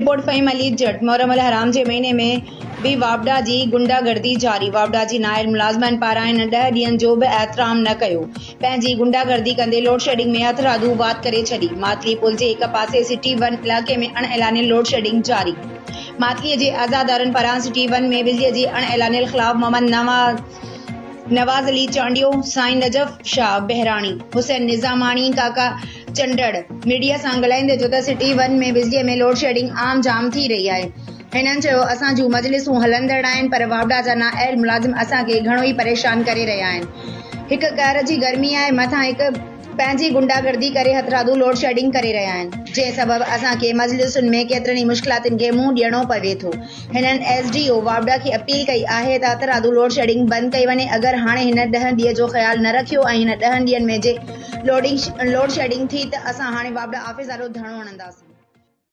Report फ़हीम अली जट मुहर्रम अल हराम जे महीने में भी वावड़ा जी गुंडागर्दी जारी। वावड़ा जी नायल मुलाज़मनि पारां इन 10 ॾींहनि जो बि एहतराम न कयो। पंहिंजी गुंडागर्दी कंदे लोड शेडिंग में हथरादू बात करे छॾी। मातली पुल जे हिक पासे सिटी 1 इलाइक़े में अणएलानियल लोड शेडिंग जारी। मातलीअ जे आज़ादारनि पारां सिटी 1 में बिजलीअ जी अणएलानियल ख़िलाफ़ मोहम्मद नवाज़ अली चांडियो, साईं नजफ शाह बहराणी, हुसैन निज़ामाणी काका चंडड़ मीडिया सां ॻाल्हाईंदे चयो त सिटी 1 में बिजलीअ में लोड शेडिंग आम जाम थी रही आहे। हिननि चयो असां जूं मजलिसूं हलंदड़ आहिनि पर वावड़ा जा नाअहल मुलाज़िम असांखे घणो ई परेशान करे रहिया आहिनि। हिकु कहर जी गर्मी आहे, मथां हिकु पंहिंजी गुंडागर्दी करे हथरादू लोड शेडिंग करे रहिया आहिनि, जंहिं सबबु असांखे मजलिसुनि में केतिरनि ई मुश्किलातुनि खे मुंहुं ॾियणो पवे थो। हिननि एसडीओ वावड़ा खे अपील कई आहे त हथरादू लोड शेडिंग बंदि कई वञे। अगरि हाणे हिन 10 ॾींहं जो ख़्यालु न रखियो ऐं हिन 10 ॾींहनि में जे लोड शेडिंग थी त असां हाणे वावड़ा ऑफिस ॾाढो धरणो हणंदासीं।